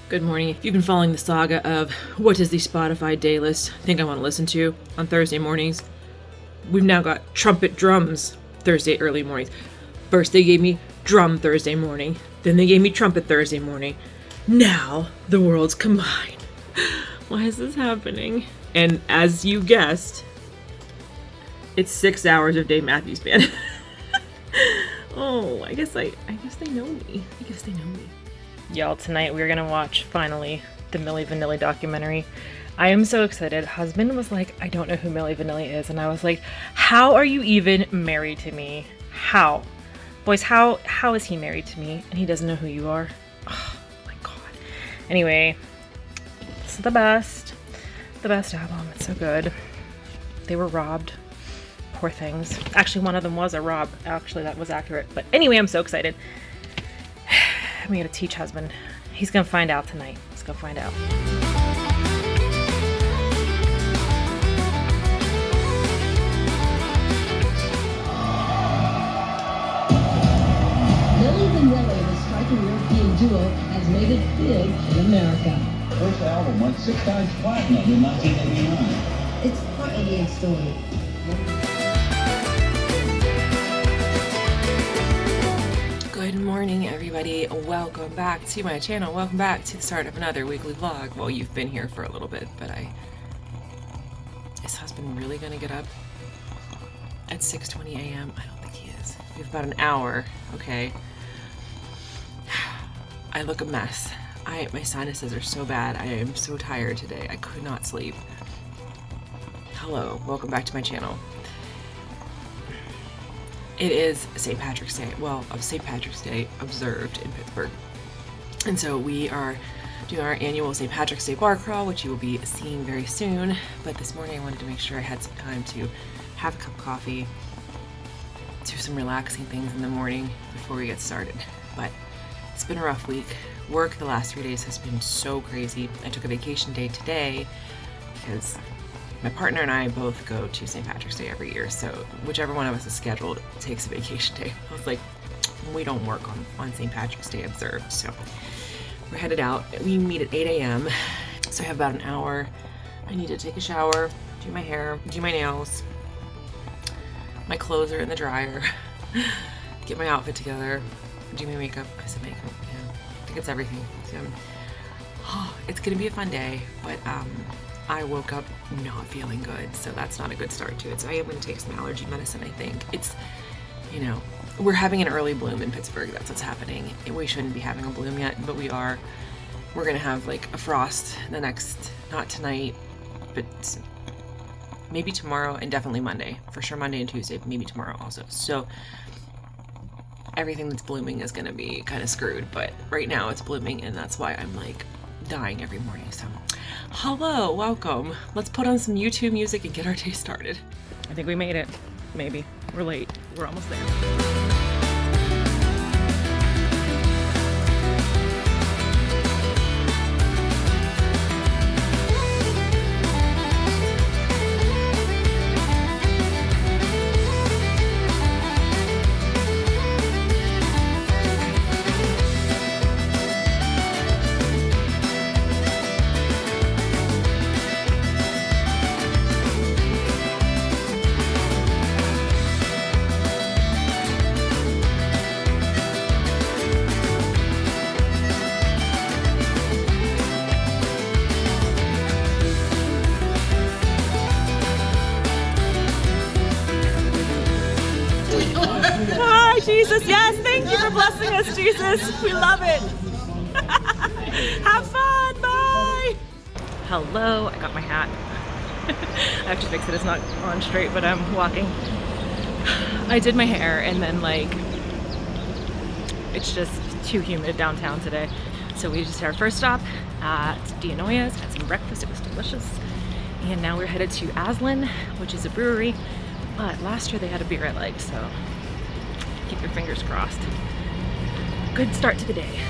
Good morning. If you've been following the saga of what is the Spotify day list think I want to listen to on Thursday mornings, we've now got trumpet drums Thursday early mornings. First they gave me drum Thursday morning, then they gave me trumpet Thursday morning. Now the worlds combine. Why is this happening? And as you guessed, it's 6 hours of Dave Matthews Band. Oh, I guess they know me. Y'all, tonight we're gonna watch, finally, the Milli Vanilli documentary. I am so excited. Husband was like, I don't know who Milli Vanilli is. And I was like, how are you even married to me? How? Boys, how is he married to me? And he doesn't know who you are? Oh my God. Anyway, it's the best album. It's so good. They were robbed. Poor things. Actually, one of them was a rob. Actually, that was accurate. But anyway, I'm so excited. I'm gonna teach husband. He's gonna find out tonight. Let's go find out. Milli Vanilli, the striking European duo, has made it big in America. First album went 6 times platinum in 1989. It's quite a weird story. Good morning, everybody. Welcome back to my channel. Welcome back to the start of another weekly vlog. Well, you've been here for a little bit, but is husband really gonna get up at 6:20 a.m.? I don't think he is. We have about an hour, okay? I look a mess. My sinuses are so bad. I am so tired today. I could not sleep. Hello, welcome back to my channel. It is St. Patrick's Day. Well, of St. Patrick's Day observed in Pittsburgh. And so we are doing our annual St. Patrick's Day bar crawl, which you will be seeing very soon. But this morning I wanted to make sure I had some time to have a cup of coffee, do some relaxing things in the morning before we get started. But it's been a rough week. Work the last 3 days has been so crazy. I took a vacation day today because my partner and I both go to St. Patrick's Day every year, so whichever one of us is scheduled takes a vacation day. I was like, we don't work on St. Patrick's Day observed, so we're headed out. We meet at 8 a.m., so I have about an hour. I need to take a shower, do my hair, do my nails. My clothes are in the dryer, get my outfit together, do my makeup. I said makeup, yeah. I think it's everything. So, it's gonna be a fun day, but I woke up not feeling good, so that's not a good start to it. So I am going to take some allergy medicine, I think. It's, we're having an early bloom in Pittsburgh. That's what's happening. We shouldn't be having a bloom yet, but we are. We're going to have like a frost the next, not tonight, but maybe tomorrow and definitely Monday. For sure Monday and Tuesday, maybe tomorrow also. So everything that's blooming is going to be kind of screwed, but right now it's blooming, and that's why I'm like dying every morning. So hello, welcome. Let's put on some YouTube music and get our day started. I think we made it. Maybe. We're late. We're almost there. Hi, Jesus. Yes, thank you for blessing us, Jesus. We love it. Have fun. Bye. Hello. I got my hat. I have to fix it. It's not on straight, but I'm walking. I did my hair, and then it's just too humid downtown today. So we just had our first stop at Dianoia's, had some breakfast. It was delicious. And now we're headed to Aslan, which is a brewery. But last year they had a beer I liked, so keep your fingers crossed. Good start to the day.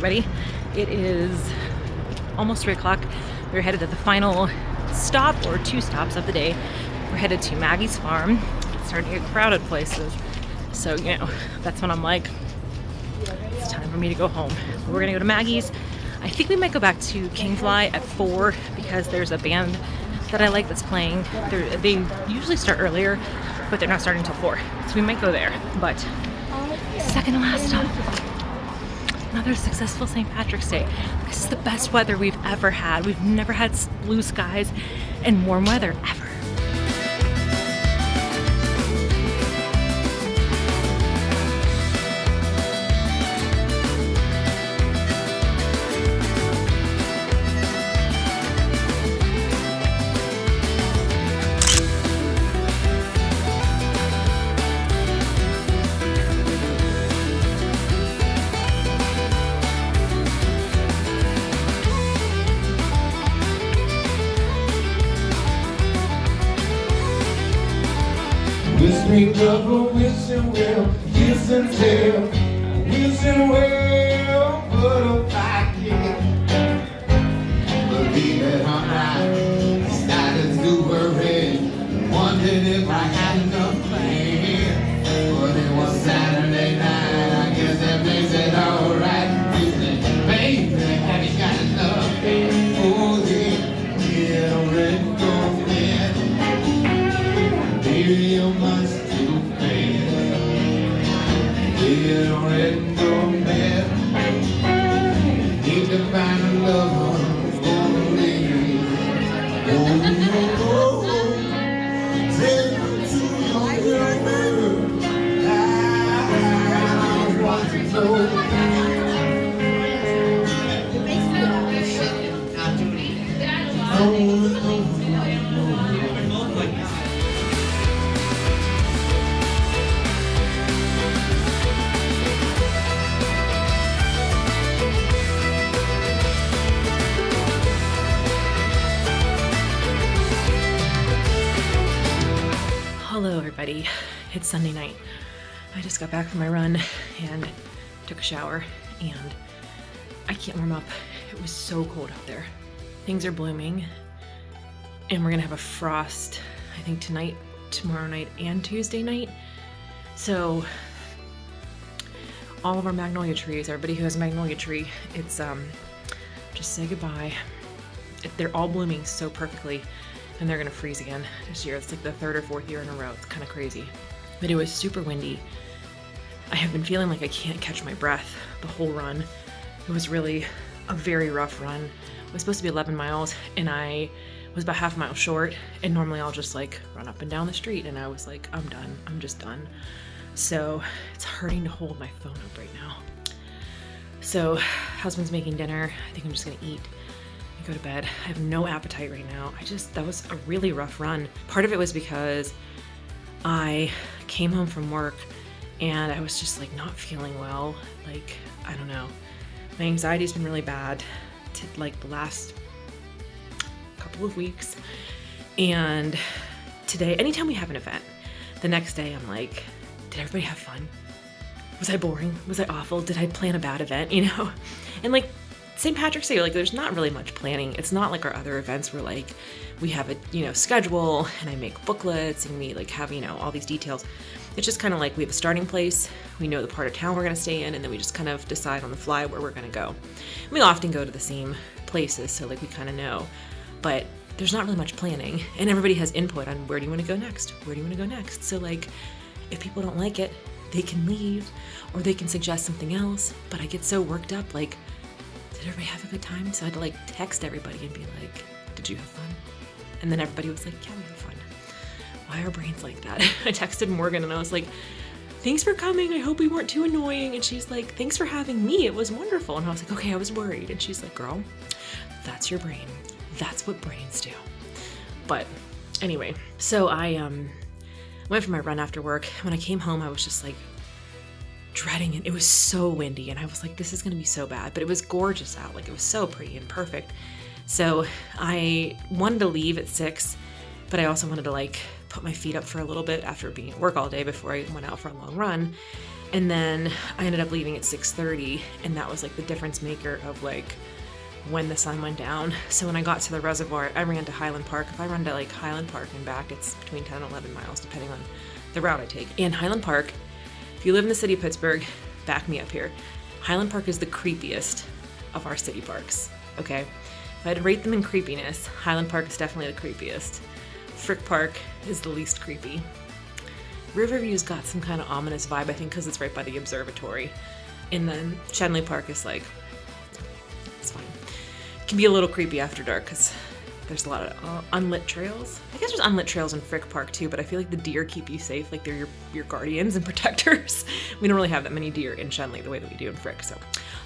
everybody. It is almost 3 o'clock. We're headed to the final stop, or 2 stops of the day. We're headed to Maggie's farm. It's starting to get crowded places. So, you know, that's when I'm like, it's time for me to go home. We're gonna go to Maggie's. I think we might go back to Kingfly at 4 because there's a band that I like that's playing. They usually start earlier, but they're not starting until 4. So we might go there. But second to last stop. Another successful St. Patrick's Day. This is the best weather we've ever had. We've never had blue skies and warm weather ever. Whistling double, wishing well, kiss and tell, wishing well, but if I can believe it or not, started to worry, wondering if I had enough plans. But it was Saturday night, I guess that makes it alright. Whistling, baby, have you got enough? Oh yeah, already gone there. Baby, you're much too fast. Baby, already gone there. Need to find a lover who's gonna leave. Oh, take me to your girl. I want to know. I wanna know. Hello everybody, it's Sunday night. I just got back from my run and took a shower, and I can't warm up. It was so cold out there. Things are blooming, and we're gonna have a frost, I think tonight, tomorrow night, and Tuesday night. So all of our magnolia trees, everybody who has a magnolia tree, it's just say goodbye. They're all blooming so perfectly, and they're gonna freeze again this year. It's like the 3rd or 4th year in a row. It's kind of crazy. But it was super windy. I have been feeling like I can't catch my breath the whole run. It was really a very rough run. It was supposed to be 11 miles, and I was about half a mile short, and normally I'll just like run up and down the street, and I was like, I'm done. I'm just done. So it's hurting to hold my phone up right now. So husband's making dinner. I think I'm just gonna eat. Go to bed. I have no appetite right now. That was a really rough run. Part of it was because I came home from work and I was just like not feeling well. Like, I don't know. My anxiety's been really bad like the last couple of weeks. And today, anytime we have an event, the next day I'm like, did everybody have fun? Was I boring? Was I awful? Did I plan a bad event? You know? And like, St. Patrick's Day, like there's not really much planning. It's not like our other events where like we have a, you know, schedule and I make booklets and we like have, you know, all these details. It's just kind of like we have a starting place, we know the part of town we're going to stay in, and then we just kind of decide on the fly where we're going to go. And we often go to the same places, so like we kind of know, but there's not really much planning, and everybody has input on where do you want to go next? Where do you want to go next? So like if people don't like it, they can leave or they can suggest something else, but I get so worked up, like, did everybody have a good time? So I had to like text everybody and be like, did you have fun? And then everybody was like, yeah, we had fun. Why are brains like that? I texted Morgan and I was like, thanks for coming. I hope we weren't too annoying. And she's like, thanks for having me. It was wonderful. And I was like, okay, I was worried. And she's like, girl, that's your brain. That's what brains do. But anyway, so I went for my run after work. When I came home, I was just like dreading it. It was so windy and I was like, this is gonna be so bad, but it was gorgeous out. Like it was so pretty and perfect. So I wanted to leave at 6, but I also wanted to like put my feet up for a little bit after being at work all day before I went out for a long run. And then I ended up leaving at 6:30, and that was like the difference maker of like when the sun went down. So when I got to the reservoir, I ran to Highland Park. If I run to like Highland Park and back, it's between 10 and 11 miles depending on the route I take. And Highland Park, if you live in the city of Pittsburgh, back me up here. Highland Park is the creepiest of our city parks, okay? If I had to rate them in creepiness, Highland Park is definitely the creepiest. Frick Park is the least creepy. Riverview's got some kind of ominous vibe, I think because it's right by the observatory. And then Shenley Park is like, it's fine. It can be a little creepy after dark because there's a lot of unlit trails. I guess there's unlit trails in Frick Park too, but I feel like the deer keep you safe, like they're your guardians and protectors. We don't really have that many deer in Shenley the way that we do in Frick, so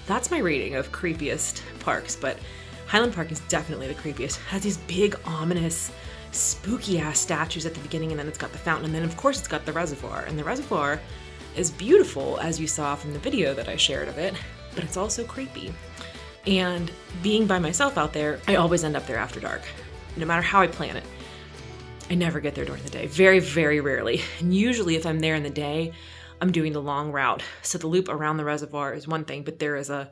that's my rating of creepiest parks, but Highland Park is definitely the creepiest. It has these big, ominous, spooky-ass statues at the beginning, and then it's got the fountain, and then of course it's got the reservoir, and the reservoir is beautiful, as you saw from the video that I shared of it, but it's also creepy. And being by myself out there, I always end up there after dark, no matter how I plan it. I never get there during the day, very, very rarely. And usually if I'm there in the day, I'm doing the long route. So the loop around the reservoir is one thing, but there is I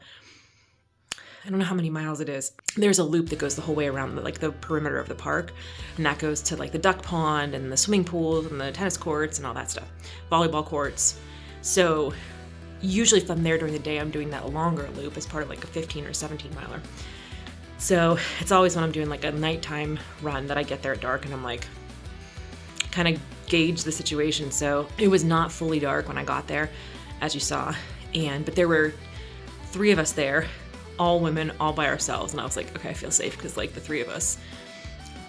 don't know how many miles it is. There's a loop that goes the whole way around the perimeter of the park. And that goes to like the duck pond and the swimming pools and the tennis courts and all that stuff. Volleyball courts. So usually if I'm there during the day, I'm doing that longer loop as part of like a 15 or 17 miler. So it's always when I'm doing like a nighttime run that I get there at dark and I'm like, kind of gauge the situation. So it was not fully dark when I got there, as you saw. But there were 3 of us there, all women, all by ourselves. And I was like, okay, I feel safe because like the 3 of us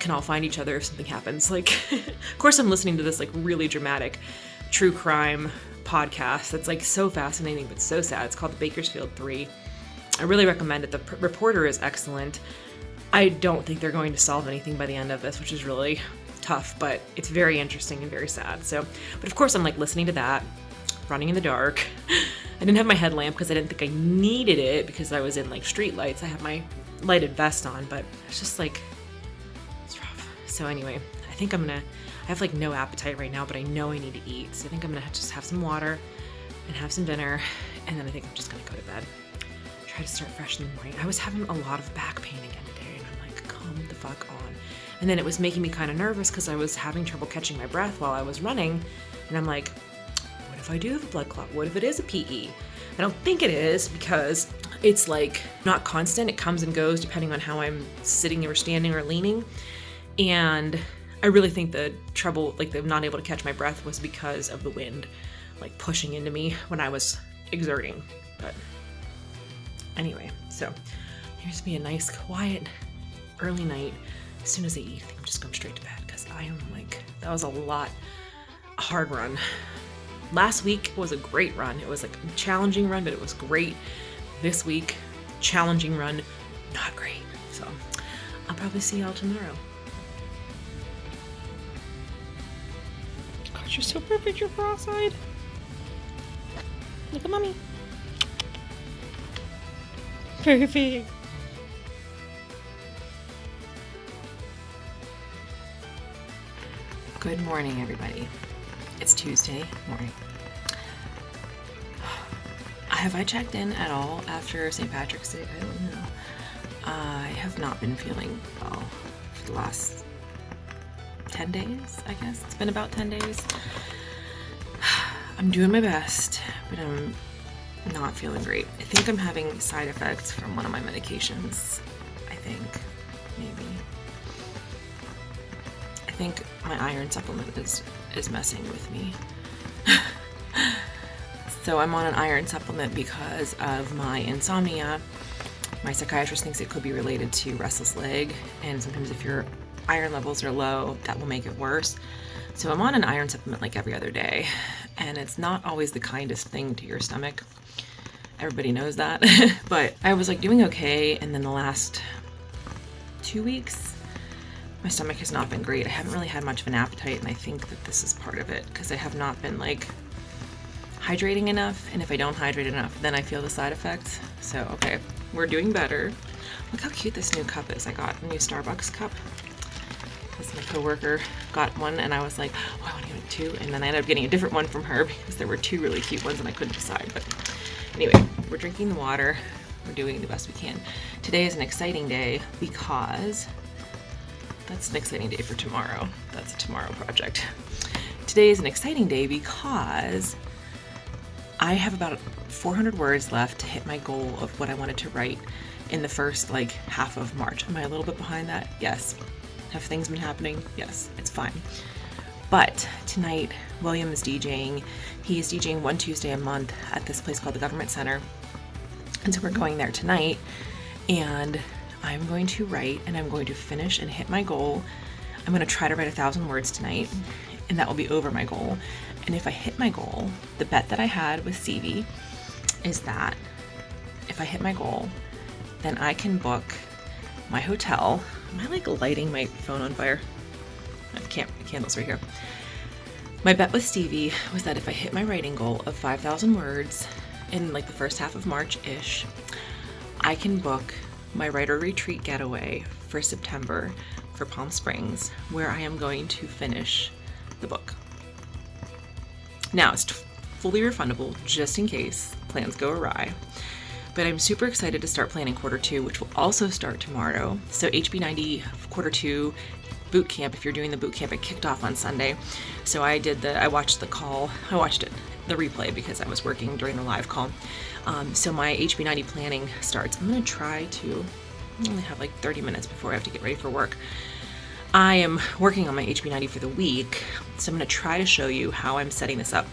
can all find each other if something happens. Like, of course I'm listening to this like really dramatic true crime podcast that's like so fascinating but so sad. It's called The Bakersfield 3. I really recommend it. The reporter is excellent. I don't think they're going to solve anything by the end of this, which is really tough, but it's very interesting and very sad. So, but of course I'm like listening to that, running in the dark. I didn't have my headlamp because I didn't think I needed it because I was in like street lights. I have my lighted vest on, but it's just like, it's rough. So anyway, I think I have like no appetite right now, but I know I need to eat. So I think I'm gonna just have some water and have some dinner. And then I think I'm just gonna go to bed. Try to start fresh in the morning. I was having a lot of back pain again today, and I'm like, come the fuck on. And then it was making me kind of nervous because I was having trouble catching my breath while I was running. And I'm like, what if I do have a blood clot? What if it is a PE? I don't think it is because it's like not constant. It comes and goes depending on how I'm sitting or standing or leaning. And I really think the trouble, like the not able to catch my breath, was because of the wind, like pushing into me when I was exerting. But anyway, so here's be a nice, quiet, early night. As soon as I eat, I think I'm just going straight to bed because I am like, that was a hard run. Last week was a great run. It was like a challenging run, but it was great. This week, challenging run, not great. So I'll probably see y'all tomorrow. You're so perfect, you're cross-eyed. Look at mommy. Perfect. Good morning, everybody. It's Tuesday morning. Have I checked in at all after St. Patrick's Day? I don't know. I have not been feeling well for the last 10 days, I guess. It's been about 10 days. I'm doing my best, but I'm not feeling great. I think I'm having side effects from one of my medications. I think, maybe. I think my iron supplement is messing with me. So I'm on an iron supplement because of my insomnia. My psychiatrist thinks it could be related to restless leg, and sometimes if your iron levels are low, that will make it worse. So I'm on an iron supplement like every other day, and it's not always the kindest thing to your stomach. Everybody knows that. But I was like doing okay, and then the last 2 weeks, my stomach has not been great. I haven't really had much of an appetite, and I think that this is part of it because I have not been like hydrating enough, and if I don't hydrate enough, then I feel the side effects. So, okay, we're doing better. Look how cute this new cup is. I got a new Starbucks cup. That's my coworker got one, and I was like, oh, I want to get two. And then I ended up getting a different one from her because there were two really cute ones and I couldn't decide. But anyway, we're drinking the water. We're doing the best we can. Today is an exciting day because that's an exciting day for tomorrow. That's a tomorrow project. Today is an exciting day because I have about 400 words left to hit my goal of what I wanted to write in the first half of March. Am I a little bit behind that? Yes. Have things been happening? Yes, it's fine. But tonight, William is DJing. He is DJing one Tuesday a month at this place called the Government Center. And so we're going there tonight, and I'm going to write, and I'm going to finish and hit my goal. I'm going to try to write 1,000 words tonight, and that will be over my goal. And if I hit my goal, the bet that I had with CV is that if I hit my goal, then I can book my hotel. Am I lighting my phone on fire? I have candles right here. My bet with Stevie was that if I hit my writing goal of 5,000 words in the first half of March-ish, I can book my writer retreat getaway for September for Palm Springs, where I am going to finish the book. Now, it's fully refundable just in case plans go awry. But I'm super excited to start planning quarter two, which will also start tomorrow. So HB90 quarter two boot camp, if you're doing the boot camp, it kicked off on Sunday. So I watched the replay because I was working during the live call. So my HB90 planning starts. I'm going to try to only have 30 minutes before I have to get ready for work. I am working on my HB90 for the week, so I'm going to try to show you how I'm setting this up.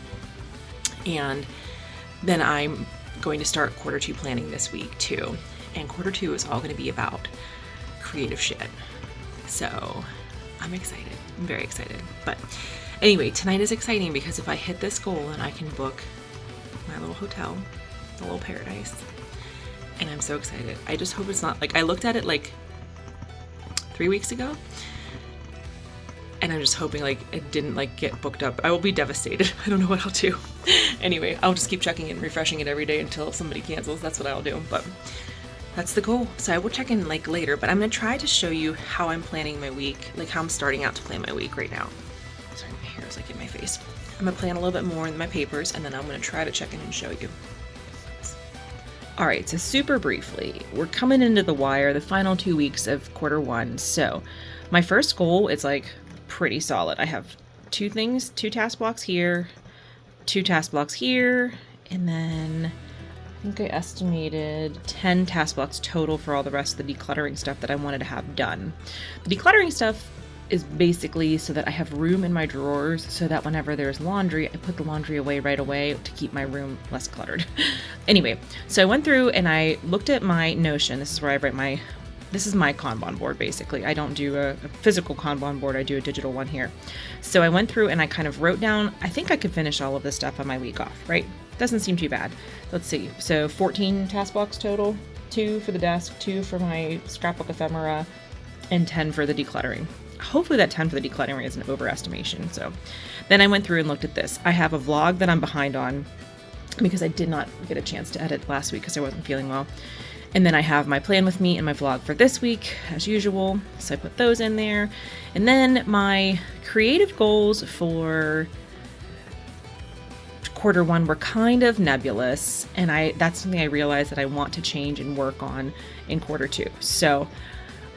And then I'm going to start quarter two planning this week too. And quarter two is all going to be about creative shit. So I'm excited. I'm very excited. But anyway, tonight is exciting because if I hit this goal, then I can book my little hotel, the little paradise. And I'm so excited. I just hope it's not I looked at it 3 weeks ago, and I'm just hoping it didn't get booked up. I will be devastated. I don't know what I'll do. Anyway, I'll just keep checking it and refreshing it every day until somebody cancels. That's what I'll do. But that's the goal. So I will check in later, but I'm going to try to show you how I'm planning my week, how I'm starting out to plan my week right now. Sorry, my hair is in my face. I'm going to plan a little bit more in my papers, and then I'm going to try to check in and show you. All right, so super briefly, we're coming into the wire, the final 2 weeks of quarter one. So my first goal is pretty solid. I have two task blocks here, 2 task blocks here, and then I think I estimated 10 task blocks total for all the rest of the decluttering stuff that I wanted to have done. The decluttering stuff is basically so that I have room in my drawers so that whenever there's laundry, I put the laundry away right away to keep my room less cluttered. Anyway, so I went through and I looked at my Notion. This is where I write this is my Kanban board, basically. I don't do a physical Kanban board. I do a digital one here. So I went through and I kind of wrote down, I think I could finish all of this stuff on my week off, right? Doesn't seem too bad. Let's see. So 14 task blocks total, 2 for the desk, 2 for my scrapbook ephemera, and 10 for the decluttering. Hopefully that 10 for the decluttering is an overestimation. So then I went through and looked at this. I have a vlog that I'm behind on because I did not get a chance to edit last week because I wasn't feeling well. And then I have my plan with me and my vlog for this week, as usual. So I put those in there. And then my creative goals for quarter one were kind of nebulous. And that's something I realized that I want to change and work on in quarter two. So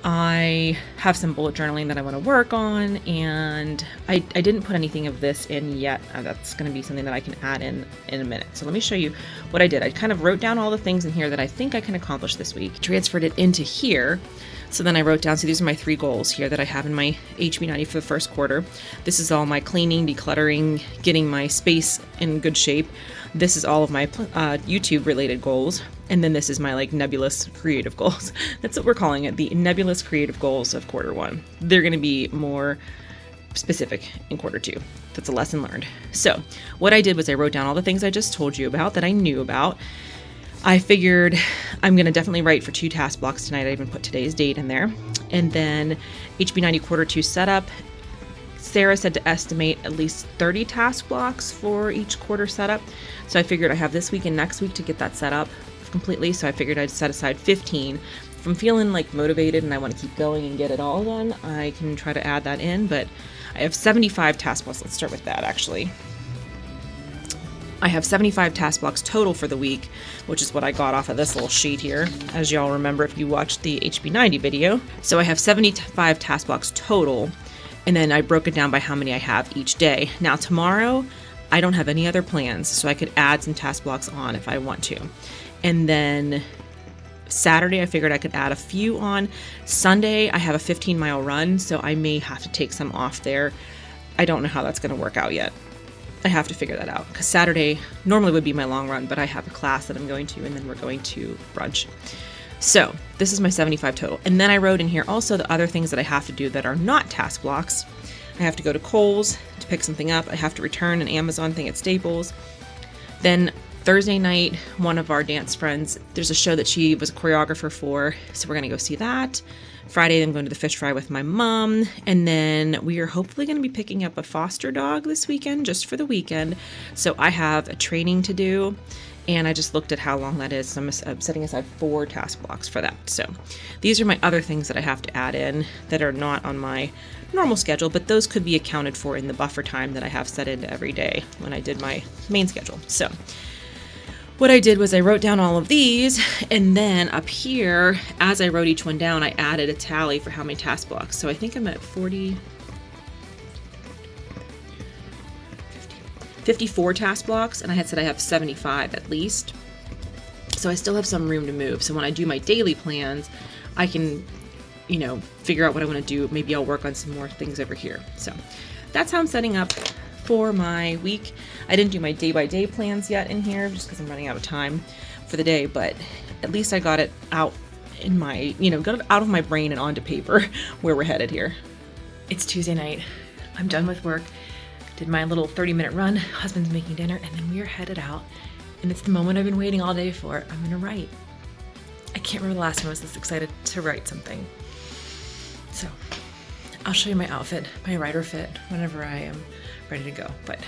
I have some bullet journaling that I want to work on, and I didn't put anything of this in yet. That's going to be something that I can add in a minute. So let me show you what I did. I kind of wrote down all the things in here that I think I can accomplish this week, transferred it into here. So then I wrote down, so these are my 3 goals here that I have in my HB90 for the first quarter. This is all my cleaning, decluttering, getting my space in good shape. This is all of my YouTube related goals. And then this is my nebulous creative goals. That's what we're calling it, the nebulous creative goals of quarter one. They're going to be more specific in quarter two. That's a lesson learned. So what I did was I wrote down all the things I just told you about that I knew about. I figured I'm going to definitely write for 2 task blocks tonight. I even put today's date in there. And then HB90 quarter 2 setup. Sarah said to estimate at least 30 task blocks for each quarter setup. So I figured I have this week and next week to get that set up completely. So I figured I'd set aside 15 if I'm feeling like motivated and I want to keep going and get it all done, I can try to add that in. But I have 75 task blocks. Let's start with that actually. I have 75 task blocks total for the week, which is what I got off of this little sheet here, as y'all remember if you watched the HB90 video. So I have 75 task blocks total, and then I broke it down by how many I have each day. Now tomorrow, I don't have any other plans, so I could add some task blocks on if I want to. And then Saturday, I figured I could add a few on. Sunday, I have a 15-mile run, so I may have to take some off there. I don't know how that's going to work out yet. I have to figure that out because Saturday normally would be my long run, but I have a class that I'm going to, and then we're going to brunch. So this is my 75 total. And then I wrote in here also the other things that I have to do that are not task blocks. I have to go to Kohl's to pick something up. I have to return an Amazon thing at Staples. Then Thursday night, one of our dance friends, there's a show that she was a choreographer for, so we're going to go see that. Friday, I'm going to the fish fry with my mom, and then we are hopefully going to be picking up a foster dog this weekend, just for the weekend. So I have a training to do, and I just looked at how long that is, so I'm setting aside 4 task blocks for that. So these are my other things that I have to add in that are not on my normal schedule, but those could be accounted for in the buffer time that I have set into every day when I did my main schedule. So what I did was I wrote down all of these, and then up here, as I wrote each one down, I added a tally for how many task blocks. So I think I'm at 54 task blocks, and I had said I have 75 at least. So I still have some room to move. So when I do my daily plans, I can, figure out what I want to do. Maybe I'll work on some more things over here. So that's how I'm setting up for my week. I didn't do my day-by-day plans yet in here just because I'm running out of time for the day, but at least I got it out in my, got it out of my brain and onto paper where we're headed here. It's Tuesday night. I'm done with work. Did my little 30-minute run. Husband's making dinner, and then we are headed out. And it's the moment I've been waiting all day for. I'm gonna write. I can't remember the last time I was this excited to write something. So I'll show you my outfit, my writer fit, whenever I am ready to go. But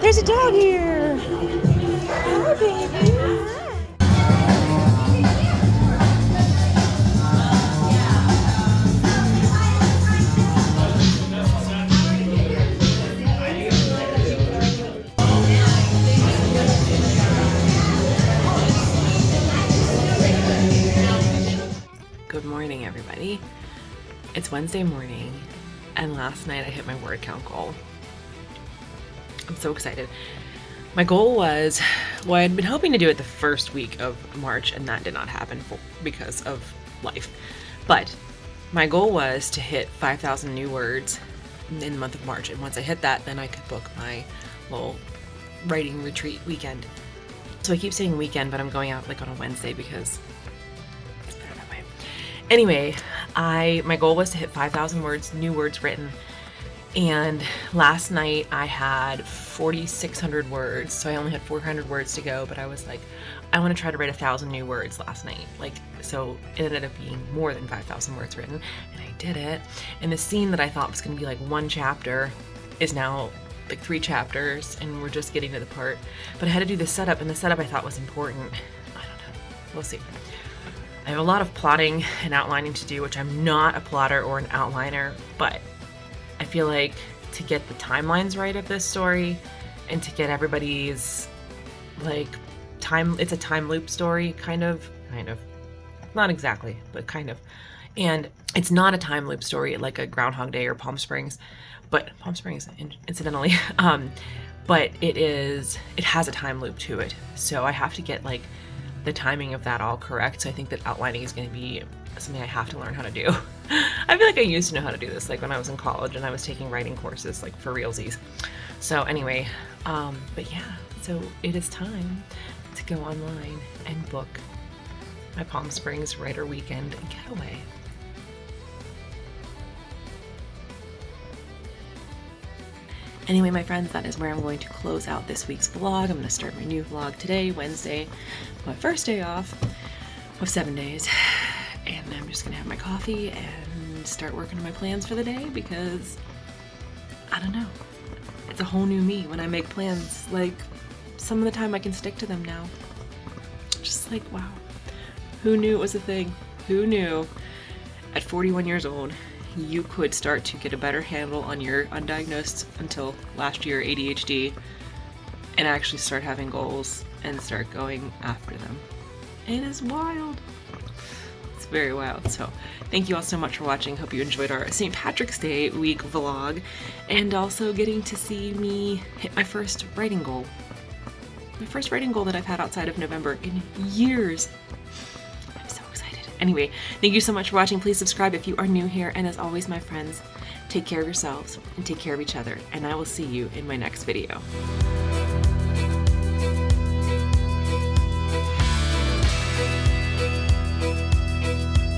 there's a dog here. Hi, baby. Good morning, everybody. It's Wednesday morning, and last night I hit my word count goal. I'm so excited. My goal was, I had been hoping to do it the first week of March, and that did not happen because of life. But my goal was to hit 5,000 new words in the month of March, and once I hit that, then I could book my little writing retreat weekend. So I keep saying weekend, but I'm going out like on a Wednesday because it's better that way. Anyway, my goal was to hit 5,000 words, new words written. And last night I had 4,600 words, so I only had 400 words to go, but I was like, I want to try to write 1,000 new words last night. So it ended up being more than 5,000 words written, and I did it. And the scene that I thought was going to be like 1 chapter is now like 3 chapters, and we're just getting to the part. But I had to do the setup, and the setup I thought was important. I don't know. We'll see. I have a lot of plotting and outlining to do, which I'm not a plotter or an outliner, but I feel like to get the timelines right of this story and to get everybody's it's a time loop story, kind of, not exactly, but kind of. And it's not a time loop story like a Groundhog Day or Palm Springs, incidentally, but it has a time loop to it. So I have to get the timing of that all correct. So I think that outlining is going to be something I have to learn how to do. I feel like I used to know how to do this, when I was in college and I was taking writing courses, for realsies. So anyway, but yeah, so it is time to go online and book my Palm Springs Writer Weekend getaway. Anyway, my friends, that is where I'm going to close out this week's vlog. I'm going to start my new vlog today, Wednesday, my first day off of 7 days. and I'm just gonna have my coffee and start working on my plans for the day, because I don't know, it's a whole new me when I make plans. Like, some of the time I can stick to them now. Just like, wow, who knew it was a thing? Who knew at 41 years old you could start to get a better handle on your undiagnosed until last year ADHD and actually start having goals and start going after them? It is wild. It's very wild. So thank you all so much for watching. Hope you enjoyed our St. Patrick's Day week vlog, and also getting to see me hit my first writing goal. My first writing goal that I've had outside of November in years. I'm so excited. Anyway, thank you so much for watching. Please subscribe if you are new here. And as always, my friends, take care of yourselves and take care of each other. And I will see you in my next video.